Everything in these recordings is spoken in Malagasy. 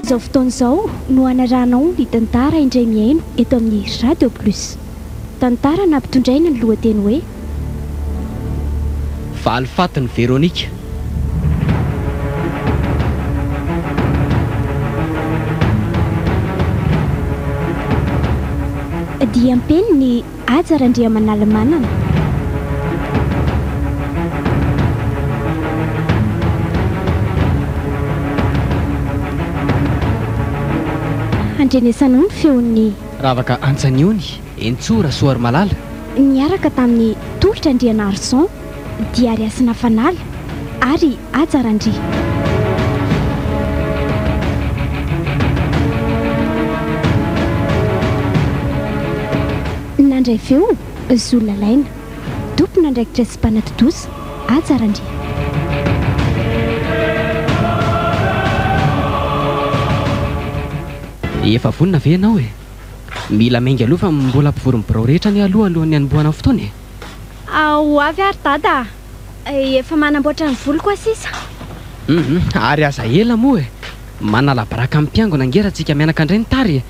Zao fotoana izao no anaranao ny tantara indray miaino eto amin'ny Radio Plus. Tantara nampitondraina ny lohateny hoe Valifatiny Veronika. Dia ampeny ny Ajarandriamanalamanana. Andrenesanao ny feon'ny Ravaka Antsaniony, Entsora Soaromalala. niaraka tamin'ny Tolotra Andrianarison, Diariasina Fanala ary Ajarandry. Nandray feo Zolalaina, tompona andraikitra sy mpanatotosa Ajarandry. Efa vonina ve ianao e? Mila mainga aloha fa mbola ampivory birao rehetra ny alohan'ny anombohana fotoana e. Ao avy ary dada, efa manamboatra ny volo koa sisa. Ary aza ela moa e. Manala baraka amin'ny mpiangona angeratsika mianaka indray ny tary e.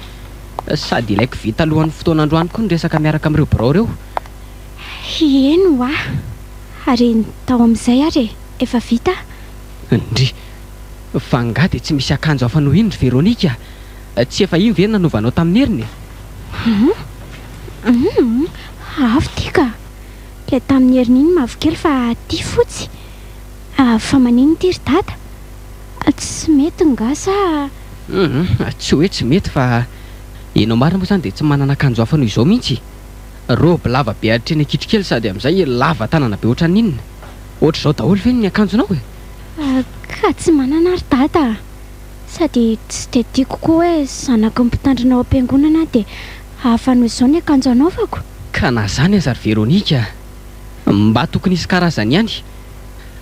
Sady ilaiko vita alohan'ny fotoana androany koa ny resaka miaraka amin'ireo birao reo. Eno ary tao amin'izay ary efa vita. Ndry, fa ngady tsy misy akanjo hafa noho iny ry Veronika. Tsy efa iny ve nanovanao tamin'ny heriny? Avy tika. Ilay tamin'ny heriny iny mavokely fa ty fotsy. Fa manino ty ry dada? Tsy mety ngasa. Tsy hoe tsy mety fa ianao marina moa zany dia tsy manana akanjo hafa noho izao mihitsy. Robe lava be hatreny kitrokely sady amin'izay lava tanana be ohatran'inona. Ohatr'izao daholo ve ny akanjonao e? Ka tsy manana ry dada. Sady tsy dia tiako koa hoe zanako mpitandrina ao am-piangonana dia hafa noho izao ny akanjo anaovako. Ka na zany aza ry Veronika, mba tokony isy karazany ihany.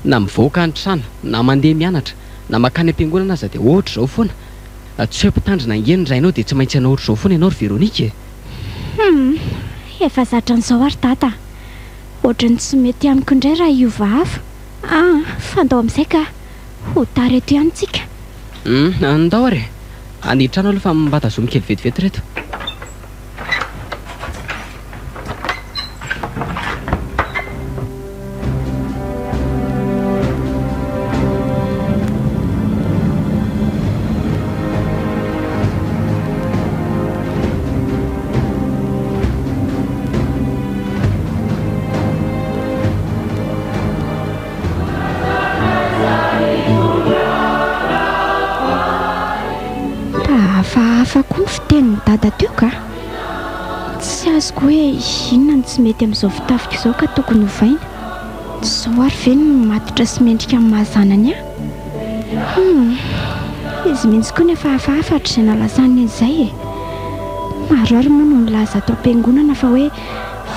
Na mivoaka an-trano, na mandeha mianatra, na makany am-piangonana aza dia ohatr'izao foana. Tsy hoe mpitandrina angeny indray ianao dia tsy maintsy ianao ohatr'izao foana ianao ry Veronika e. Efa zatra an'izao ary dada. Ohatrany tsy mety amiko indray raha iova hafa. Fandao amin'izay ka ho tara eto ihany tsika. Andao ary anitrano aloha fa mba tazomy kely vetivety reto. Hafa koa ny fitenin'ny dada teo ka. Tsy azoko hoe inona no tsy mety amin'izao fitafika izao ka tokony hovaina. Zao ary ve no matotra sy mendrika amin'ny mahazanany izy mihitsy koa nefa hafahafa hatrizay nalazany izay e. Maro ary moa no nilaza tao am-piangonana fa hoe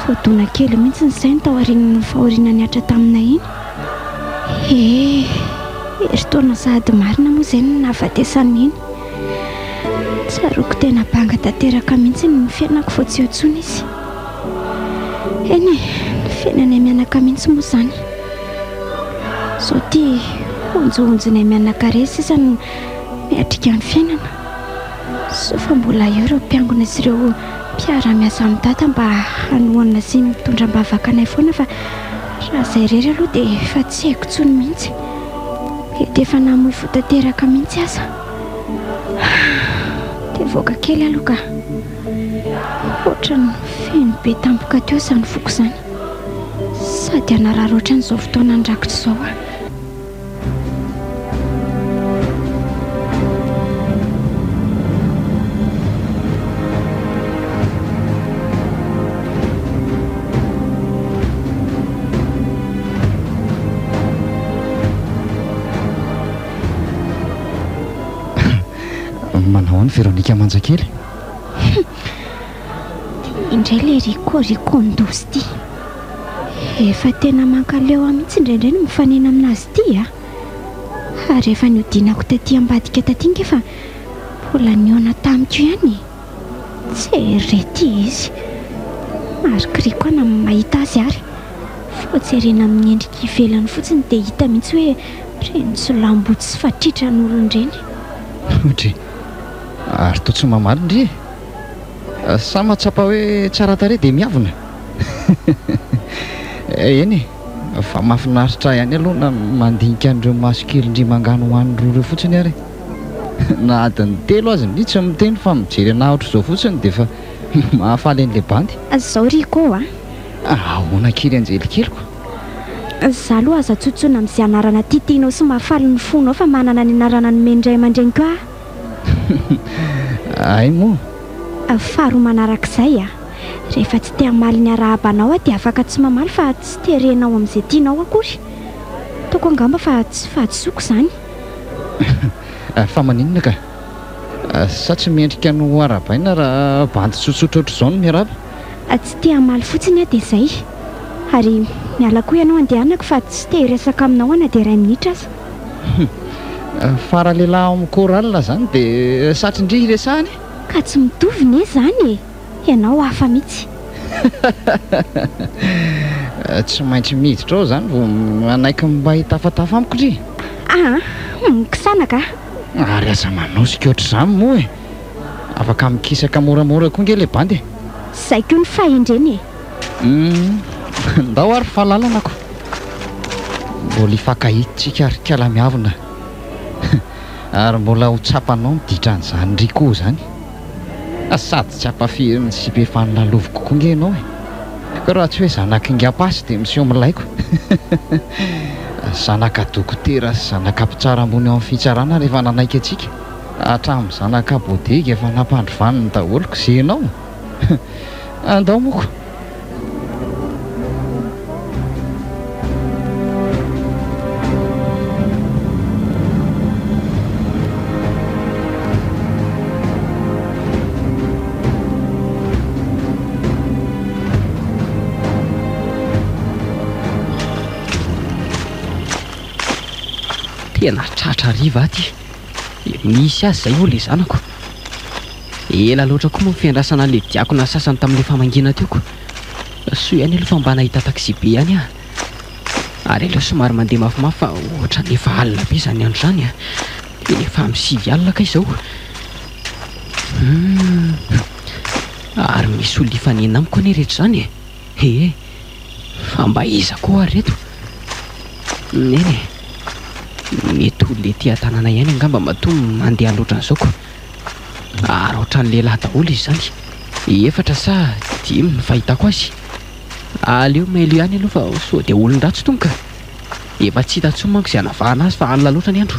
fodona kely mihitsy ny sainy tao aorian'ny fahoriana niatra tamina iny. Eritaona sady marina moa izay no nahafatesany iny. Tsaroako tena banga tanteraka mihitsy ny fiainako vao tsy otsony izy. Eny ny fiainana mianaka mihitsy moa izany. Zao ty onjoonjona mianaka re sisa no miatrika ny fiainana. So fa mbola eo ireo mpiangona sy ireo mpiara-miasa amin'ny dada mba hanohana sy mitondram-bavaka anay foana fa raha izay irery aloha dia efa tsy haiko intsony mihitsy. Dia efa namoy fo tanteraka mihitsy aza. Dia voaka kely aloha ka. Ohatrany feno be tampoka teo izany foko izany. Sady hanarary ohatran'izao fotoana andrakitra izao Manao ny Veronika Manjakely. Indray le rikondosy ty. Efa tena mankaleo mihitsy indraindray no mifanena aminazy ty Ary efa niodinako taty ambadika taty ngefa mbola niona tamiko ihany. Tsy rety izy. Marikiriko ana mahita azy ary. Fojerena amin'ny endrika ivelany fotsiny dia hita mihitsy hoe reny tsy lambotsy sy fatritra n'olon-dreny. Ohatra Ary to tsy mamaly ndre sa mahatsapa hoe tsara tare dia miavona. Eny fa mahafinaritra ihany aloha na mandinika an'ireo masikely indri mangano hoan'ny roa ireo fotsiny ary. Na adiny telo azy ny tsy miteny fa mijery ana ohatr'izao fotsiny dia fa mahafaly an'ilay bandy. Zao Rico ahoana kely anjelikeliko. Za aloha aza tsotsoina amin'izay anarana titianao sy mahafaly ny fonao fa manana ny anarana nomendray aman-dreny koa. Ay moa. Faharoa manarak'izay rehefa tsy te hamaly ny arahabanao dia afaka tsy mamaly fa tsy terenao amin'izay tianao akory. Toko angamba fa tsy fahatsoko izany. Fa maninona ka? Sa tsy mendrika no arabaina raha bandy tsotsotra ohatr'izao no miaraba? Tsy te hamaly fotsiny dia izay. Ary miala koa ianao andehanako fa tsy te hiresaka aminao ana dia 2 minitra aza. Fara-lehilahy ao amin'ny kôralina zany dia satrindry hiresahany. Ka tsy mitovy ne zany ianao hafa mihitsy. Tsy maintsy miditra ao zany vao manaiky mba hitafatafa amiko ndry. Kisanaka. Ary aza manosika ohatr'izany moa afaka mikisaka moramora koa nge ilay bandy. Zay koa ny fahendreny ndao ary fahalalana ako. Mbola hifankahititsika ary kiala-miavona. Ary mbola ho tsapanao miditra an'izany Rico zany. Sady tsy hampafiry sy be fanilaloviko koa nge ianao ka raha tsy hoe zanaka ingapasy dia miseho milaiko. Zanaka dokotera sy zanaka mpitsara ambony ao amin'ny fitsarana rehefa nanaiky antsika. Hatramin'ny zanaka bodega efa nampandrovaniny daholiko izay ianao. Andao moko. Tena tratra riva aty. Misy azy zay olo zanako. Ela loatra koa moa fiandrasana le diakona sasany tamin'ilay famangina teoko. Soa ihany aloha fa mba nahita taxi be ihany Ary aloha somary mandeha mafimafy fa ohatra nefa alina be izany andro izany dia efa amin'ny 5 alina ka izao. Ary misy olo ifanena amiko anie rehetra izany fa mba iza koa ary reto. Neny mety olona ety an-tanàna ihany angamba matoa mandeha loatra an'izao ko. Ary ohatran'ny lehilahy daholo izy izany. 4 sa 5 ny fahitako azy. Aleo mailo ihany aloha fa sao dia olon-dratsy tonga. Efa tsy hita intsony manko izay hanavahana azy fa alina loatra ny andro.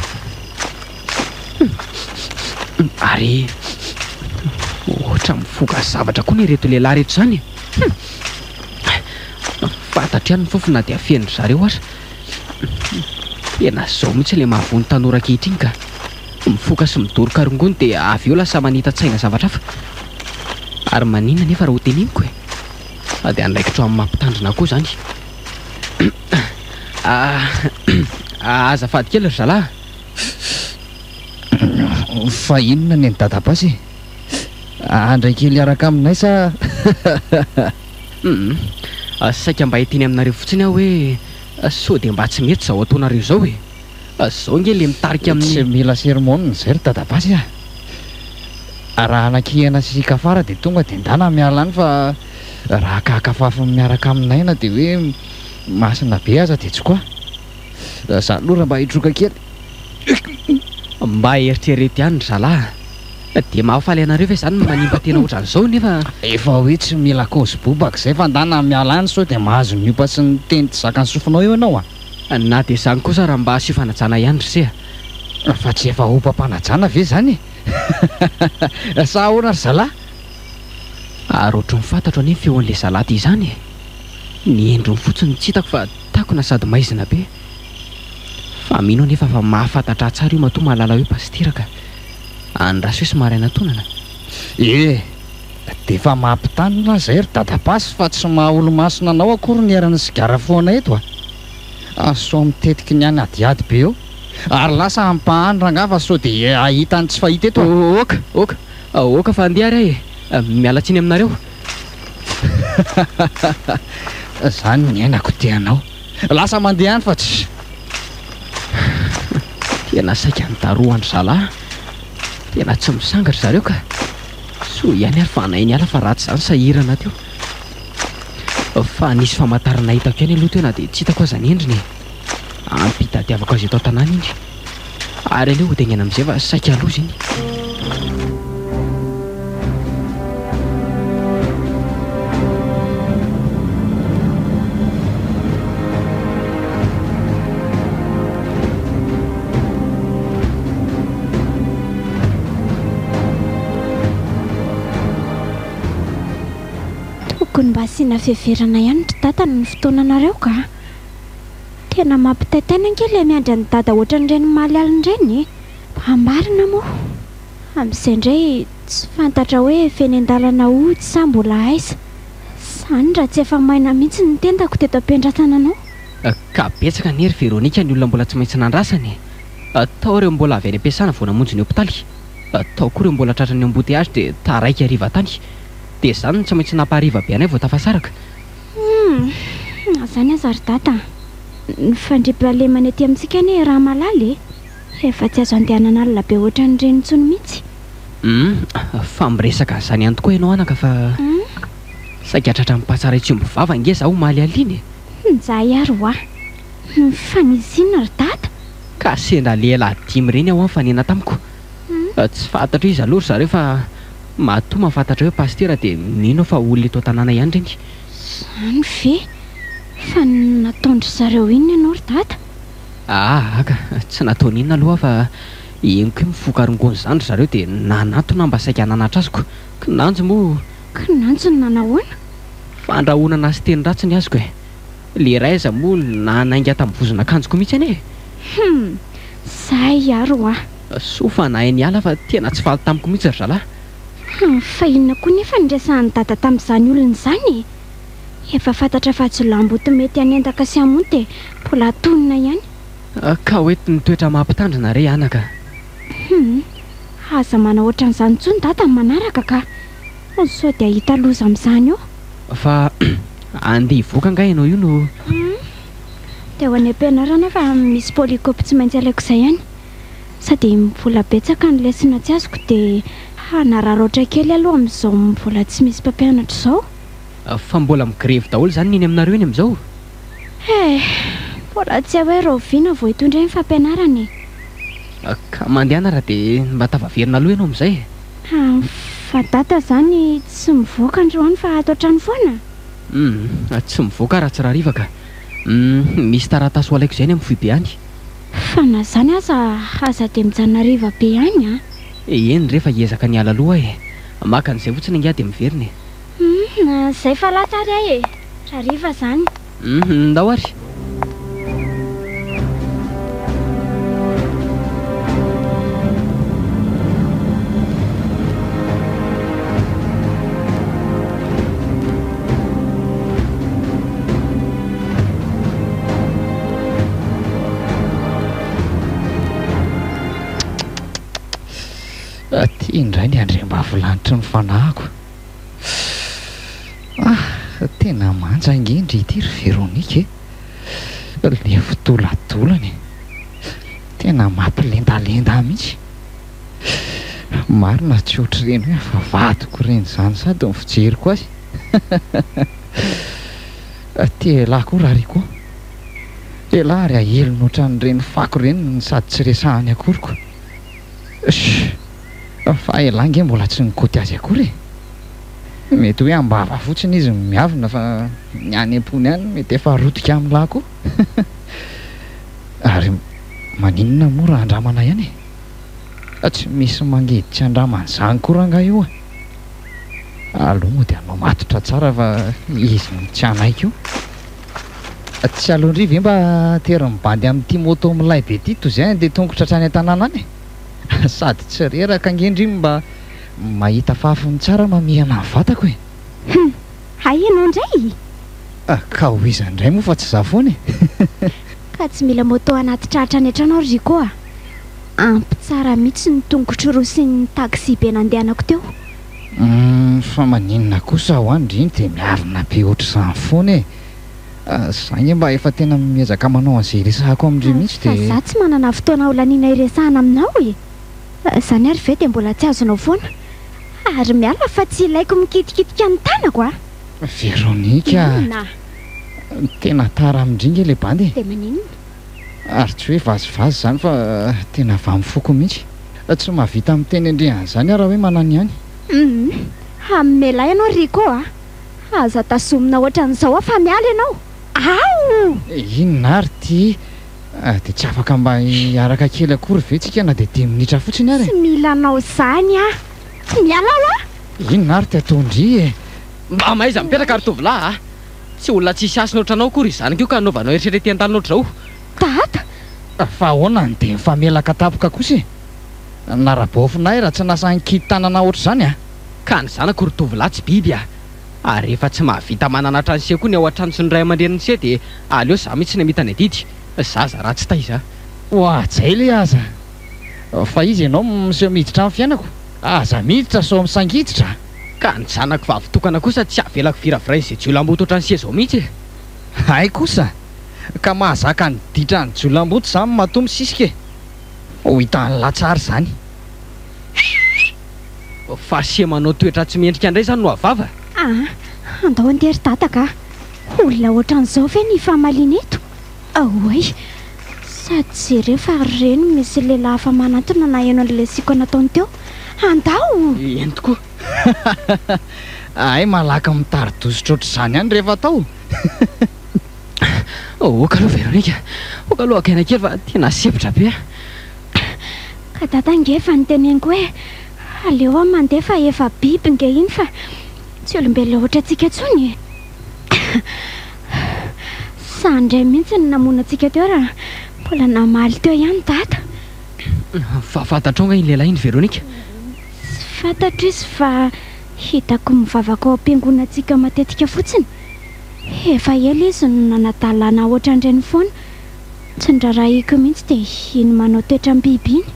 Ary ohatra mifoka zavatra koa ny reto lehilahy reto izany. Fantatra ihany ny fofona dia afenindry zareo aza. Tena zao mihitsy ilay mahavony tanora ankehitriny ka mifoka sy midoroka rongony dia avy eo lasa manita-tsaina zavatra hafa. Ary maninona nefa raha hoteneniko dia andraikitra amin'ny mampitandrina koa izany. Azafady kely ry zalahy. Fa inona ny dadabazy? Andray kely araka aminay sa? Saika mba hiteny aminareo fotsiny aho hoe sao dia mba tsy mety izao ataonareo izao zao nge le mitarika amin'ny tsy mila sermon zay ry dadabazy raha anakihana sisika afara dia tonga dia ndana miala any fa raha kahakafafa miaraka aminaina dia hoe masina be aza dia tsy koa. Za aloha raha mba hidroka kely mba eritrereto ihany ry zalahy dia mahafaly anareo ve izany manimba tena ohatran'izao nefa efa hoe tsy mila kozy bobaka izay fa ndana miala any sao dia mahazo niopa sy ny teny tsy zakany sofinao eo ianao na dia izany kosa raha mba asio fanajana ihany ry se fa tsy efa opa-panajana ve zany sa ahoana ry zalahy? Ary ohatry ny fantatro anie feon'ilay zalahy ty izany ny endrony fotsiny tsy hitako fa takona sady maizina be. Fa mino nefa fa mahafantatra tsara io matoa mahalala hoe pasteraka. Andraso hoe somary anatonana. Dia efa mampitandrina zay ry dadabazy fa tsy maha-olo-masona anao akory ny erana sigara foana eto so mitetika ny any adiady be eo ary lasa ampahandra anga fa sao dia ahita ny tsy fahita eto oka fa andeha ary miala tsiny aminareo. Zany ny ainako tianao lasa mandeha any fa tsy tena saika ny daroa andry zalahy tena tsy misangatra zareo ka soa ihany ary fanay ny ala fa ratsy izany sahirana teo fa nisy famantarana hitako ihany aloha tena dia tsy hitako aza ny endriny ampitadiavako azy eto an-tanàna indry ary aleo ho dengena amin'izay fa saika aloza iny mba asiana fiheverana ihany ry dadana ny fotoananareo ka tena mampitaitaina ankely miandry ny dada ohatran'ireny malialindreny ambarina moa amin'izay indray tsy fantatra hoe feny an-dalana ody sa mbola aiza izany raha tsy efa maina mihitsy ny tentako teto am-piandrasana anao ka betsaka ny hery Veronika ny olona mbola tsy maintsy nandrasany atao ireo mbola avy any am-piasana vao namonjy ny hopitaly atao koa ireo mbola tratra ny embouteillage dia taraiky hariva tany dia izany tsy maintsy nampahariva be anay vao tafasaraka azany aza ry dada ny fandriam-pahalemana ety amintsika anie raha malaly efa tsy azo andehanana alina be ohatran'ireny intsony mihitsy fa miresaka izany ihany tokoa ianao anaka fa saika tratra mipahatsara itsy mbovava nge zaho maly aliny za iary hoa fa nizinona ry dada ka sendra lehilahy 5 ireny aho fa nena tamiko tsy fantatra izy aloha zareo fa matoa mahafantatra hoe pastera dia mino fa olona eto an-tanàna ihany ireny izany ve fa nataondry zareo inona ianao ry dada aka tsy nataony inona aloha fa eniko hoe mifokarongony izany ry zareo dia nanatona mba saika nanatra azoko kinanjo moa kinanjo ny nanahoana fandrahonana sy teny ratsy ny azoko le raiza moa nanainga tamin'ny vozona akanjoko mihitsy anie zay ary hoa sofa nahay ny ala fa tena tsy faly tamiko mihitsy ry zalahy fa inona koa nefa nydresahany dada tamin'izany olona izany efa fantatra fa tsy lamboty mety hanendaka sy hamonty mbola atonina ihany ka hoety ny toetra mampitandrina re anaka aza mana ohatran'izany tsony dada ny manaraka ka sao dia hita loza amin'izany eo fa andeha hivoaka nga ianao io no dia ho any am-pianarana fa misy polikopy tsy maintsy alaiko izay ihany sady mbola betsaka ny lesina tsy azoko dia hanararoatra kely aloha amin'izao mbola tsy misy mpampianatra izao fa mbola migrevy daholo izany niny aminareo eny amin'izao mbola tsy hoe roviana vao hitondra ny fampianarany ka mandehana raha dia mba tavaverina aloha ianao amin'izay fa dada izany tsy mivoaka androany fa ato an-trano foana tsy mivoaka raha tsy raha rivaka misy taratasy ho alaiko izay ny amin'ny foibe any fa na zany aza dia mijanona riva be any eny rehefa hiezaka ny ala aloha maka an'izay fotsiny inga dia miveriny zay fa lata ary ahy raha riva izany ndao ary ty indray ny andrem-bavolanitry ny fanahako tena manja ngendry ity ry Veronika le fitoladolany tena mampilendalenda mihitsy marina tsy ohatr'ireny hoe fa vadiko ireny izany sady ny fijeriko azy telahy koa raha ry koa elahy ary ahelony ohatran'ireny fako ireny ny sady tsy resahany akoriko fa elange mbola tsy nikoty azy akory mety hoe ambava fotsiny izy miavina fa ny any am-pony any mety efa rotika amin'lahy koa ary maninona moa raha andramana ihany tsy misy mangeditra andraman'izany koa raha nga io aloha moa dia anao matotra tsara fa izy tsy anaiky io tsy alondriva e mba tery mibandy amin'ity moto milay be ty toy izay dia tongotra hatrany an-tanàna any sady tsy reraka angendriny mba mahita fafiny tsara mamihana ny vatako hay ianao indray ka ho iza indray moa fa tsy za foana ka tsy mila moto anaty trahatra ny atranao ry koa ampy tsara mihitsy ny tongotro roa sy ny taxi be nandehanako teo fa maninona kosa ho andriny dia miarina be ohatr'izany foana zany mba efa tena miezaka manao an'izay resahako amin'ireo mihitsy dia fa za tsy manana fotoana olaniana iresahana aminao Zany ary ve dia mbola tsy azonao foana? Ary miala fa tsy ilaiko mikitikitika ny tanako a. Veronika, Na tena tara amindringa ilay bandy. dia maninona? Ary tsy hoe vazivazy izany fa tena vamy foko mihitsy. Tsy mahavita miteny andriana izany raha hoe manany ihany. Hamela ianao Rico a. Aza tasomina ohatran'izao a fa miala ianao. Ao! Inona ary ty? Dia tsy afaka mba hiaraka kely akory ve tsika na dia 10 minitra fotsiny ary? Tsy mila anao izany a. Miala ao a. Inona ary ty ataondry e? Mba maiza mipetraka ary tovolahy a. Tsy olona tsisy asina ohatranao akory izany kio ka anaovanao eritreretin-tany ohatr'izao. Tata, Fa ahoana ny dia mifamelaka tapoka kosa e? Narabaofinay raha tsy nasa nikidy tanana ohatr'izany a. Ka ny zanako ry tovolahy tsy biby a. Ary efa tsy mahavita manana trano se koa ny ao an-trano sy ny ray aman-dreniny se dia aleo za mihitsy ny amitany adidy. Zaza raha tsy taiza. Oa, zay le aza. Fa izy ianao miseho miditra amin'ny fiainako. Aza miditra sao misangiditra. Ka ny zanako vavitokana kosa tsy avelako viravirainy izay jiolambota ohatran'ny sezao mihitsy e. Hay kosa. Ka mahazaka ny ditra ny jiolambota izany matoa misisika e. Ho hitan'ny latsara izany. Fa se manao toetra tsy mendrika indray izany no avava. andao andery tata ka. Olona ohatran'izao ve ny famaliana eto? Ahoy, sady jereo fa reny misy lehilahy hafa manantona na eno an'ilay siko nataony teo. Andao! Eny tokoa. Ay, malaka mitaridositra ohatr'izany ihany rehefa atao. Oka aloha Veronika. Oka aloha akaina kely fa tena sevitra be. Ka tata nge efa niteneniko hoe aleo aho mandeha fa efa biby nge iny fa tsy olombelona ohatra antsika intsony. Sandray mihitsy ny namono antsika teo raha mbola namaly teo ihany tata. Fa fantatrao nga iny lehilahy iny Veronika? Tsy fantatro izy fa hitako mivavaka ao am-piangonana antsika matetika fotsiny. Efa ela izy no nanadalana ohatran'ireny foana. Tsy ndrarahiko mihitsy dia iny manao toetra biby iny.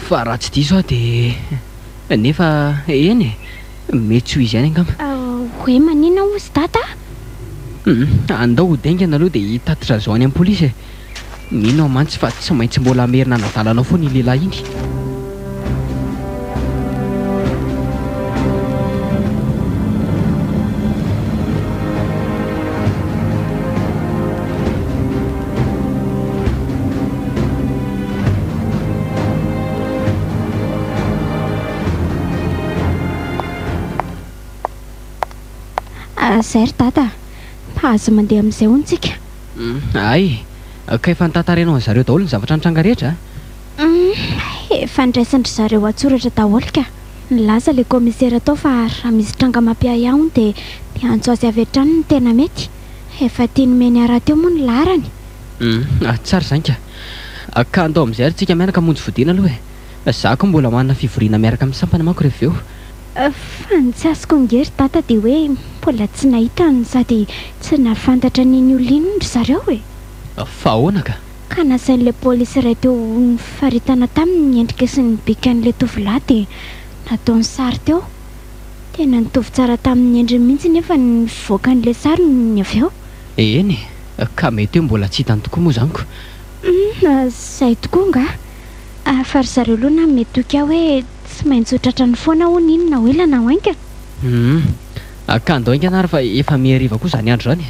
Fa raha tsy diso aho dia nefa eny e, mety ho izy ihany angamba. Hoe manina ozy tata? Andao hodaingana aloha dia hitatitra zao any amin'ny polisy e. Mino aho mantsy fa tsy maintsy mbola amerina nadalanao foana iny lehilahy iny. Zay ry tata, azo mandeha amin'izay hono-tsika. Ay, ka efa nitantarainao an zareo daholo ny zavatra nitranga rehetra? Efa ndraisandry zareo atsoratra daholo ka. Nilaza ilay komisera tao fa raha misy tranga mampiay ahony dia antso azy avy hatrany ny tena mety. Efa tiany meny araha teo moa ny larany. Tsara izany ka. Ka andao amin'izay ary tsika mianaka monjy fodiana aloha e. Za koa mbola manana fivoriana miaraka amin'ny sampana manko rehefa eo. Fa ny tsy azoko ngery tata dia hoe mbola tsy nahitany sady tsy nafantatra n'iny olona iny ondry zareo e. Fa ahoana ka? Ka nasain'ilay polisy iray teo nifaritana taminy ny endrika sy ny bikan'ilay tovolahy dia nataony sary teo. Tena nitovy tsara tamin'ny endriny mihitsy nefa nivoaka an'ilay sary ny avy eo. Eny e, ka mety hoe mbola tsy hitany tokoa moa zaniko. Zay tokoa nga. Fa ry zareo aloha na mety toka hoe tsy maintsy hotratra ny foana hono iny na hoela na hoainga. Ka andao aingana ary fa efa mihariva koa izany andro izany.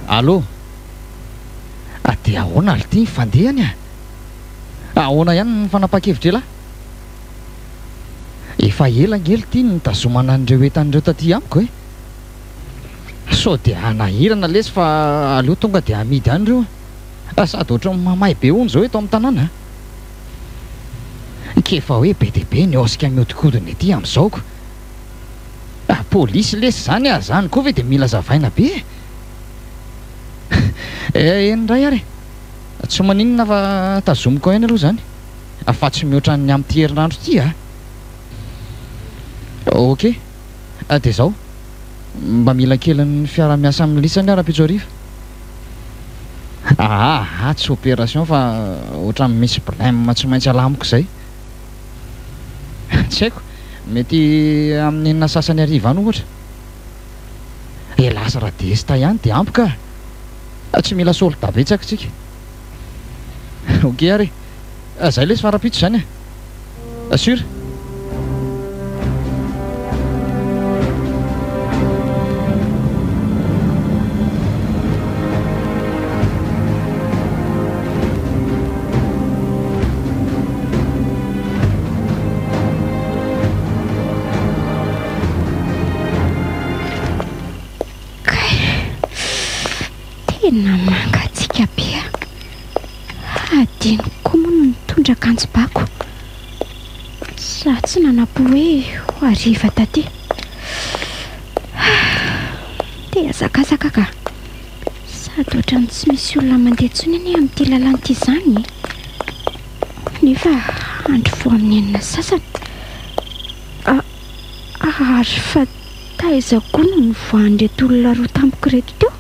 Allô? Dia ahoana ary ty fandehany a? Ahoana ihany ny fanapa-kevitra ela? Efa ela ngely ty nitazomana an'ireo entan'ireo taty amiko e. Sao dia anahirana lesy fa aleo tonga dia amidy any ireo. Sady ohatra mamay be hono zao eto amin'ny tanàna. Kefa hoe be dia be ny osika miodikodina ety amin'izaoko. Polisy lesy zany a, zany koa ve dia mila zavaina be e. Endray ary tsy maninona fa tazomiko ihany aloha zany. Fa tsy mihoatra ny amin'ny ty herinandro ty a. Ok, dia zao mba mila kely ny fiara-miasa amin'ny lisany ara-pitso ariva. Tsy opération fa ohatran'ny misy problème tsy maintsy alamiko izay. Tsy haiko, mety amin'ny enina sasany ariva any ohatra. Lasa raha desta ihany dia ampy ka. Tsy mila solda betsaka tsika. Ok ary, zay lesy farapitso zany e. Assure. Tena mangatsika be. Adiniko moa no nitondra akanjo-bako. Za tsy nanapo hoe ho ariva taty. Te hazakazaka ka. Sady ohatrany tsy misy olona mandeha intsony anie amin'ity lalana izany. Nefa andro vao amin'ny enina sasany. Ary fa taizako no nivoan'ireto olona roa tampoka reto teo.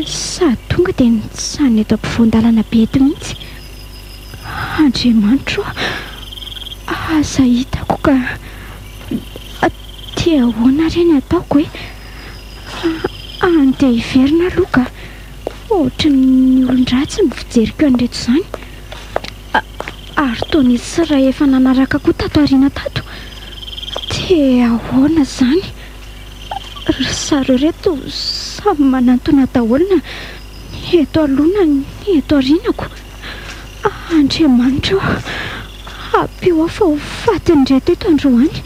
Sady tonga dia nitsany eto ampovoan-dalana be eto mihitsy. Andriamanitro, aza hitako ka tia ahoana ireny ataoko hoe andeha hiverina aloha ka ohatra ny olon-dratsy ny fijeriko an'ireto izany. Ary toa nisy iray efa nanaraka koa tato aoriana tato. Tia ahoana izany? Ry zareo reto samy manantona daholo eto aloha ny eto aorianako. Andriamanitro, ampio aho fa ho fatin'ireto eto androany.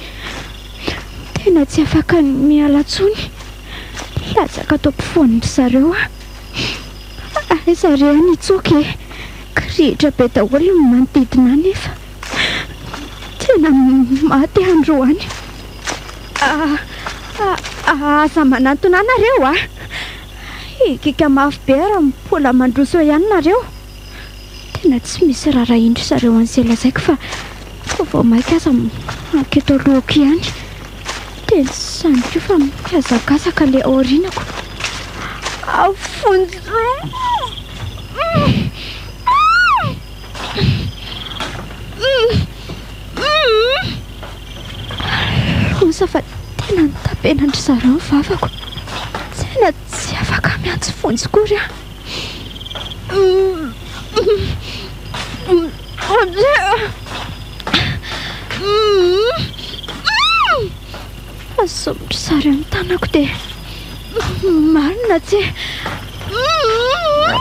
Tena tsy afaka miala intsony. Latsaka tao ampovoan'ny zareo zareo nitsoka e. Kirihitra be daholo no manodidina nefa tena maty androany. Aza manantona anareo ikika mafy be raha mpola mandroso ihany nareo. Tena tsy misy raha indro zareo an'izay lazaiko fa vao maika aza anketo alohako ihany. Tena izany koa fa mihazakazaka ilay aorianako. Afonjo osa fa tena nitapenandry zareo ny vavako. Tena tsy afaka miantso fonjy kory asomotra zareo ny tanako dia marina tsy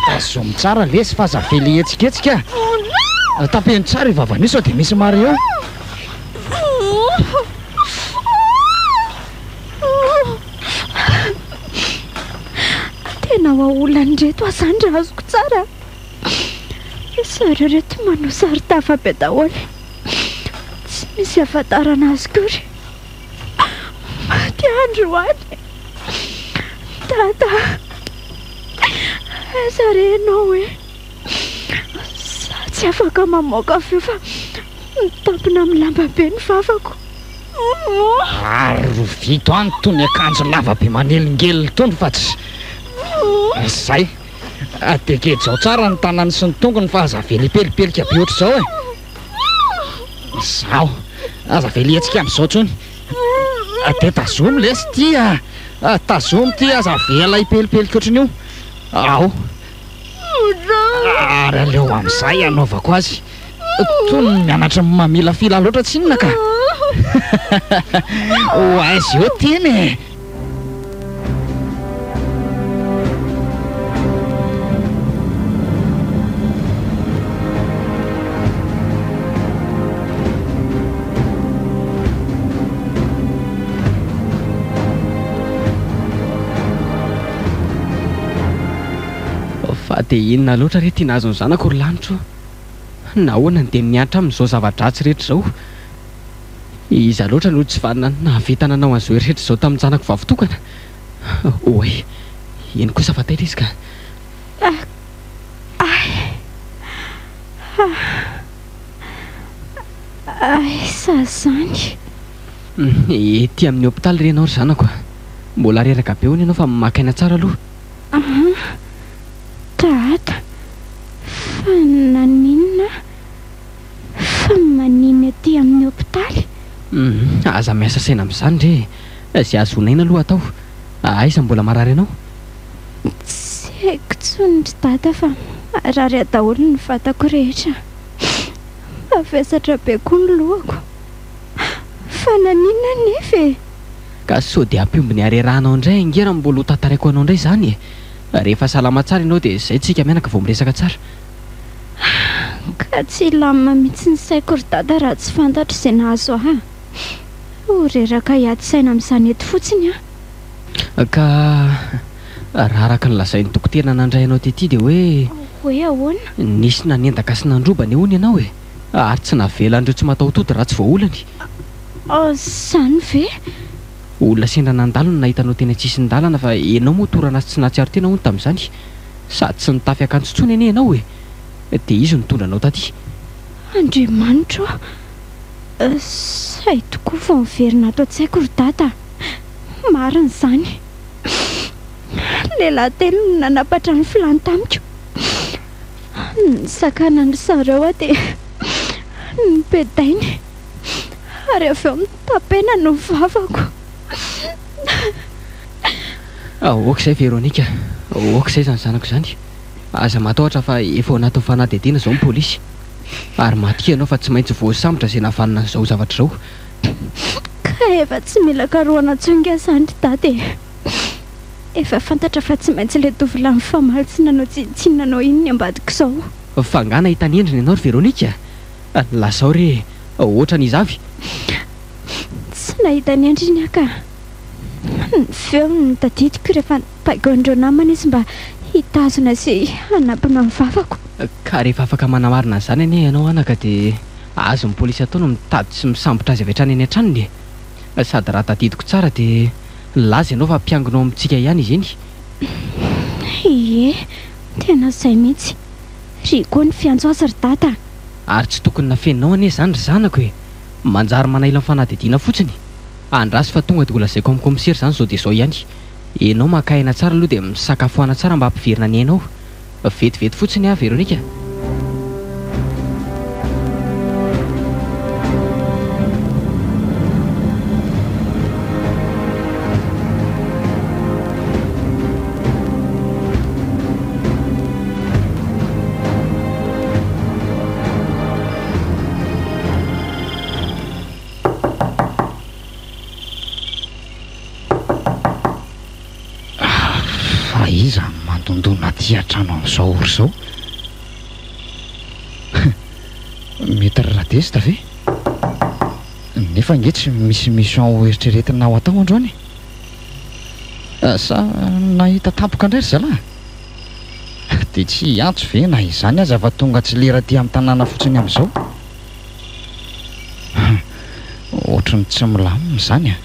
tazomo tsara lesy fa aza vely etsiketsika. Tapeny tsara ivavany sao dia misy mary eo. Tena olany reto azany raha azoko tsara. Zareo reto manao saritafa be daholo. Tsy misy ahafantarana azy kory. Maty androany. Tata, zarenao hoe za tsy afaka mamoaka feo fa mitampina amin'ny lamba be ny vavako. Ro vito any tony akanjo lava be manelingely tony fa tsy zay. Atekety zao tsara ny tanany sy ny tongony fa aza vely pelipelika be ohatr' izao e. Zao aza vely etsika amin'izao tsony. Dia tazomy lesy ty tazomy ty aza vela hipelipelika ohatran'io. Ao ary aleo amin'izay anaovako azy. Tony mianatra mamila fila loatra tsinona ka. Ho aizy eo teny e. Fa dia inona loatra re tiana azo ny zanako ry lanitro. Nahoana dia mianatra amin'izao zava-dratsy rehetra izao. Iza loatra no tsy nahavita nanao an'izao rehetra izao tamin'ny zanako vavitokana. Oe, eny kosa fataitra izy ka. Sazany. Ety amin'ny hôpitaly renao ry zanako. Mbola reraka be hono ianao fa maka aina tsara aloha. Tata, Aza miasa saina amin'izany ndre izay azonaina aloha atao. Aiza mbola marary ianao? Tsy haiko tsony ry dada fa marary daholo ny vatako rehetra. Mavesatra be koa ny lohako. Fa nanina nefa e? Ka sao dia ampiombony arerahanao indray angera mbola ho tantaraiko anao indray izany e. Rehefa salama tsara ianao dia izay tsika mianaka vao miresaka tsara. Ka tsy lamina mihitsy ny saiko ry dada raha tsy fantatra izay nahazo ahy. Ho reraka hiady saina amin'izany eto fotsiny a. Ka raha araka ny lazain'ny dokotera nandray anao tety dia hoe ahoana? Nisy nanendaka sy nandrobany hono ianao e. Ary tsy navela andreo tsy matahototy raha tsy voaolany. Izany ve? Olona sendra nandalo no nahitanao teny an-tsisin-dalana fa ianao moa torana sy nahatsiaro tena hono tamin'izany. Sady tsy nitafy akanjo intsony anie ianao e. Dia izy nitondra anao taty. Andriamanitra, say tokoa vao miverina ato an-tsaiko ry dada. Marina izany. Lehilahy telo no nanapatra ny filany tamiko. Ny sakanany zareo aho dia nibedainy. Ary avy eo mitapena no vavako. Oak'izay Veronika, oak'izay izany zanako izany. Aza matahotra fa efa ao anatin'ny fanadihadiana izao ny pôlisy. Ary maty ianao fa tsy maintsy voasambotra izay nahavanona izao zavatra izao. Ka efa tsy mila karohana tsonga izany ry dada e. Efa fantatra fa tsy maintsy ilay tovolahy mifamaly tsy nanao tsy nanao iny ny ambadika izao. Fa nga nahita ny endriny ianao ry Veronika? Lazao re oatra ny izavy. Tsy nahita ny endriny aho ka. Ny feony tadidiko rehefa paiko andreo namana izy mba hitazona izay hanampina ny vavako. Ka rehefa afaka manamarina izany anie ianao anaka dia azo ny pôlisy ataona mitady sy misambotra azy avy hatrany any an-tranony. Sady raha tadidiko tsara dia laza ianao fa mpiangonao amintsika ihany izy iny. Ie, tena izay mihitsy. Ry koa ny fiantso azy ry dada. Ary tsy tokony nafeninao anie izany ry zanako e. Manjary manaila ny fanadihadiana fotsiny. Andrasy fa tonga dia ho lazaiko amin'ny komisera izany izao dia izao ihany. Ianao maka-aina tsara aloha dia misakafoana tsara mba hampiverina ny ainao. Vetivety fotsiny a Veronika. Iza mandondona aty an-trano amin'izao ory izao. Mety radesta ve? Nefa nge tsy misy mission eritreretina ao atao androany. Sa nahita tampoka indray ry zalahy? Dia tsy antso ve na izany aza fa tonga tsy lera aty amin'ny tanàna fotsiny amin'izao. Ohatrany tsy milamina izany a.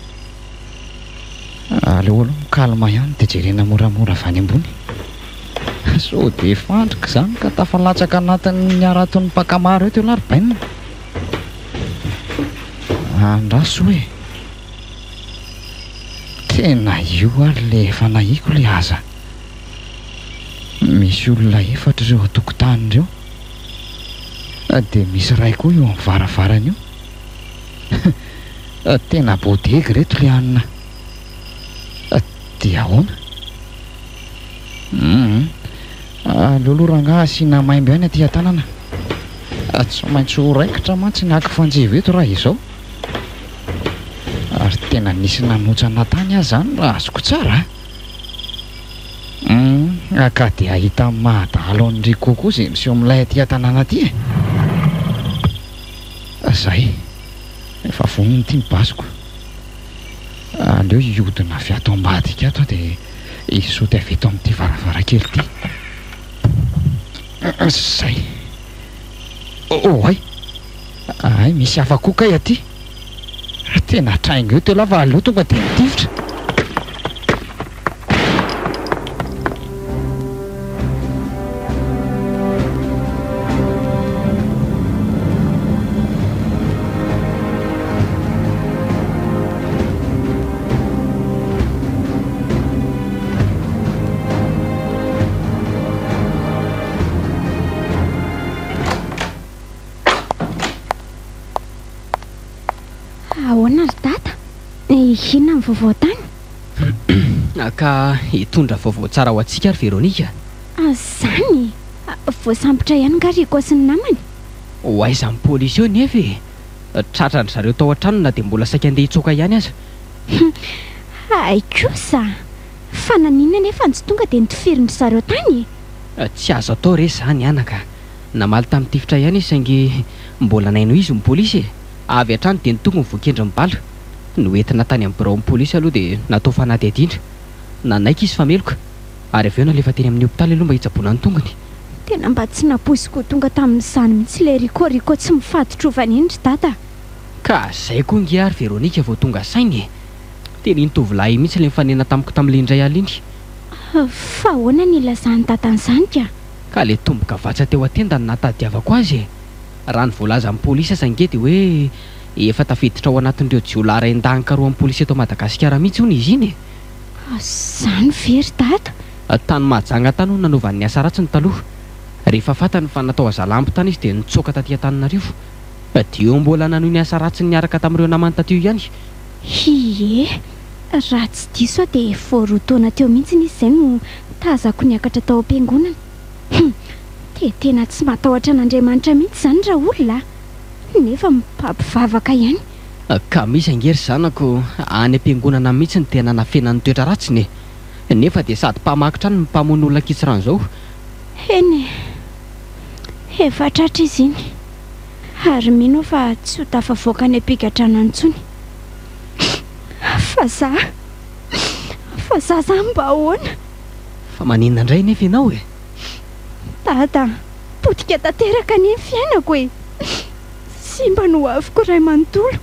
Aleo aloha mikalma ihany dia jerena moramora avy any ambony. Sao dia fandrika izany ka tafalatsaka anatin'ny araton'ny mpakamaro eto laribainina. Andraso hoe tena io ary le efa nahiko le aza. Misy olona efatra ireo an-tokotany ireo. Dia misy ray koa eo amin'ny varavarana io. Tena bodega reto le anina. Dia ahoana? Aleoloha rangahy asiana maimby ihany aty an-tanana. Tsy maintsy ho raikitra mantsy ny ankifanjivo eto raha izao. Ary tena nisy nanotsana tany azy zany raha azoko tsara. Ka dia ahita mahadalo an'ry kokoa izay miseho amin'ilay aty an-tanana aty e. Zay efa vonony ity ny basiko. Aleo hiodina avy ato ambadika ato dia hisoty avy eto amin'ity varavarankely ity. Zay. Ay, misy hafa-koa kay aty. Tena traingo eo teo lava aleo tonga dia mitivitra. Inona ny vaovao tany? Ka hitondra vaovao tsara ho antsika ary Veronika. Azany voasambotra ihany Gariko sy ny namany. Ho aiza ny polisy eo nefa e. Tratrany zareo tao an-trano na dia mbola saika andeha hitsoaka ihany aza. Ay kosa, fa nanina nefa tsy tonga dia nitofirin-dry zareo tany. Tsy azo atao re zany anaka. Namaly tamin'ny tifitra ihany izy saingy mbola naino izy ny polisy e. Avy hatrany dia nitoko ny voakendry mibala. Noentina tany amin'ny birao ny polisy aloha dia natao fanaty adindra. Nanaiky izy fa meloka. Ary avy eo nalefa teny amin'ny hopitaly aloha mba hitsaboana ny tongony. Tena mba tsy naposiko tonga tamin'izany mihitsy le Riko tsy mifatotra vanindry dada. Ka zay koa nge ary Veronika vao tonga sainy. Teny ny tovolahy mihitsy le mifanena tamiko tamin'ilay indray aliny. Fa ahoana ny ilazany dadan'izany ka? Ka le tomboka vatsa teo atenda ny natadiavako azy. Raha ny voalaza amin'ny polisy aza nge dia hoe efa tafiditra ao anatin'ireo jiolahy iray-ndahanka roa amin'ny polisy eto Madagasikara mihitsy hono izy iny. Zany very dada? Tany Mahajanga tany ho nanaovan'ny asa ratsiny taloha. Rehefa fantany fa natao azalampo tany izy dia nitsoaka taty Antananarivo. Dio mbola nanohy ny asa ratsiny niaraka tamin'ireo namany tatio ihany. Ie, raha tsy diso dia voaroa taona teo mihitsy izy izay no tazako niakatra tao am-piangonana. Dia tena tsy matahotra an'Andriamanitra mihitsy izany raha olona, nefa mipampivavaka ihany. Ka misy angery zanako any am-piangonana mihitsy ny tena nafenany toetra ratsiny. Nefa dia sady mpamakitra ny mpamono olona kitsirany Eny, efa tratra izy iny. Ary mino fa tsy ho tafavoaka ny ampigadrana intsony. Fa za mba ahoana? Fa maninona indray nefa ianao e? Dada, potika tanteraka ny fiainako e. Simba no aviko ray manontolo.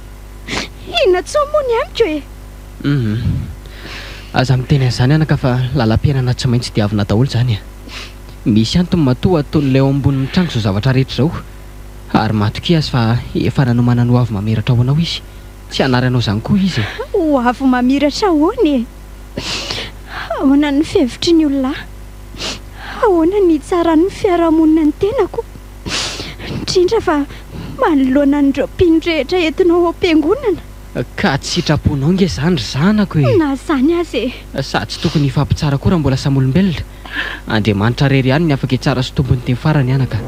Inona tso moa ny amiko e? Aza miteny an'izany anaka fa lalam-piainana tsy maintsy diavina daholo zany. Misy antony matoa ataon'ilay ao ambonin'ny trano izao zavatra rehetra izao. Ary matoki azy fa efa nanomana ho avy mamiratra ho anao izy. Tsy hanaranao izany koa izy. Ho avy mamiratra ahoana e? Ahoana ny fihevitry ny olona? Ahoana ny tsaran'ny fiarahamonina ny tenako? Indrindra fa manoloana n'ireo mpino-drehetra entinao am-piangonana. Ka tsy sitraponao nge zany ry zanako e. Na zany azy e. Sady tsy tokony hifampitsara koa raha mbola samy olombelona. Andriamanitra rery ihany ny afaka hitsara sy tombony teny farany anaka.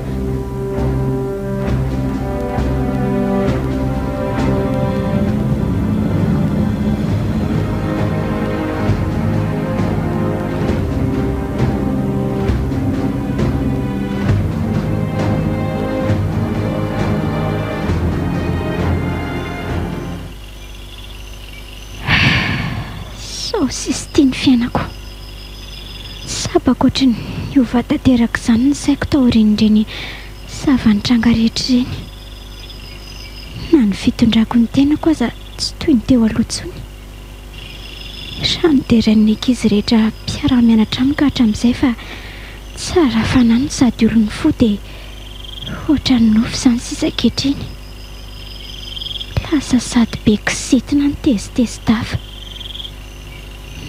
Sisy tiany fiainako. Sabako ohatrany hiova tanteraka izany ny saiko tao aorian'ireny zava-nitranga rehetra ireny. Na ny fitondrako ny tenako aza tsy toy ny teo aloha intsony. Raha nideran'ny ankizy rehetra mpiara-mianatra amiko hatramin'izay fa tsara fanano sady olony fo dia ohatran'ny nofo izany sisa ankehitriny. Lasa sady be kisentina ny tezitezi-dava.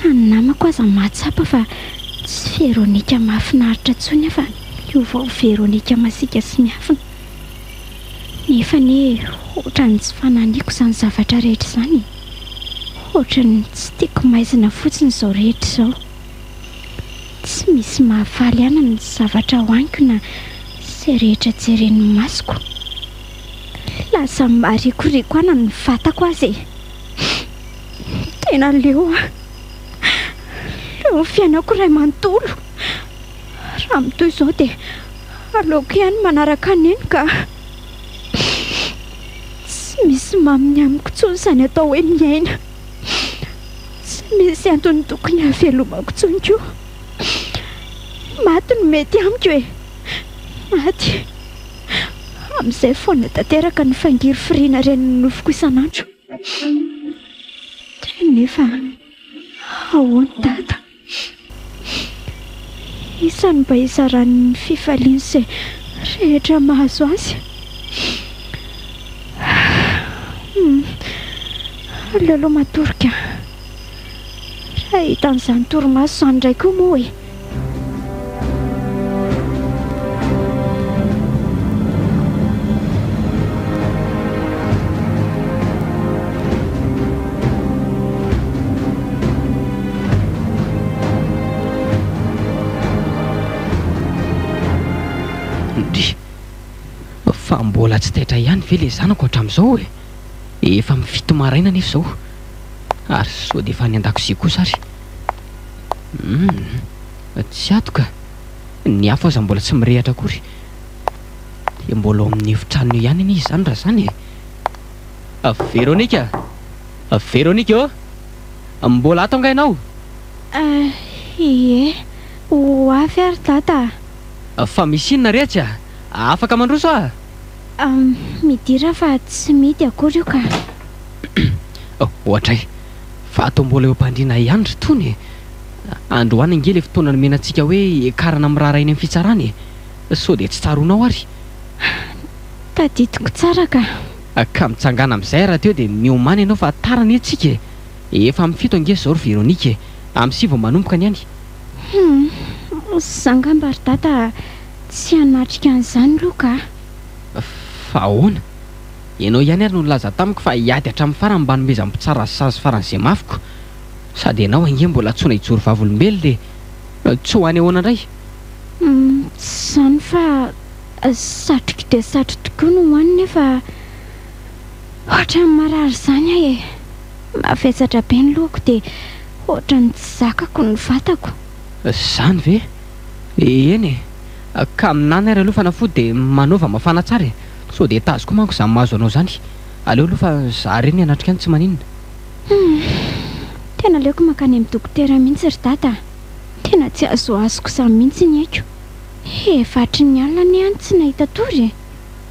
Na ny namako aza mahatsapa fa tsy Veronika mahafinaritra intsony fa hiova ho Veronika masika sy miafina. Nefa ohatran'ny tsy fananiako izany zavatra rehetra izany. Ohatran'ny tsy tiako maizina fotsiny izao rehetra izao. Tsy misy mahafaly ihany ny zavatra hoaniko na izay rehetra jeren'ny masoko. Lasa marikoriko ana ny vatako azy e. Tena leo fiainako ray manontolo. Raha mitoy izao dia aleoko ihany manaraka neny ka tsy misy maminy amiko intsony izany atao hoe miaina. Tsy misy antony tokony havelomako intsony koa. Maty no mety amiko e. Maty. Amin'izay foana tanteraka ny fangiry firiana reny nofoko isan'andro. Nefa ahoana dada? Isany mba hizaran'ny fifaliana izay rehetra mahazo azy. Aleo matorika. Raha hitan'izany torimaso izany indray koa moa e. mbola tsy taitra ihany ve le zanako hatramin'izao e. Efa mifito maraina nefa izao ary sao dia efa ny an-dakozia kosa ary. Tsy atoka ny hafa aza mbola tsy mirehatra akory dia mbola ao amin'ny efitranony ihany any izy zany raha zany e. Veronika, Veronika mbola ato anga ianao? Ie, ho avy ary tata. Fa misy inona rehatsy afaka mandroso Midira fa tsy midy akory io ka. Ohatray fa atao mbola eo am-pandriana ihany ry tony. Androany nge le fotoana nomenantsika hoe karana miraharaina amin'ny fitsarany sao dia tsy tsaronao ary. Tadidiko tsara ka. Ka mitsangana amin'izay raha teo dia miomana ianao fa tarany antsika efa mifito ange zao ry Veronika amin'ny sivy manomboka ny any. Zangamba ry tata tsy hanatrika an'izany loka. Fa ahoana ianao ihany ary no nilaza tamiko fa hiady hatramin'ny farany mba nomeza mpitsara sazy faran'izay mafiko. Sady ianao ange mbola tsona hijoro vavolombelona tsy ho any ahoana indray. Zany fa satroka dia satroka tokoa no hoany nefa ohatran'ny marary izany ahy e. Mavesatra be ny lohako dia ohatran'ny tsy zakako ny vatako. Zany ve? Eny e, ka aminany ary aloha fanafody dia manaova mafana tsara e. Sao dia tazoko manko izany mahazo anao izany. Aleo aloha fa za reny hanatrika any tsy maninona. Tena aleoko mankany amin'ny dokotera mihitsy ry tata. Tena tsy azoazoko izany mihitsy ny haiko. Efatry ny alina ny any tsy nahita tory e.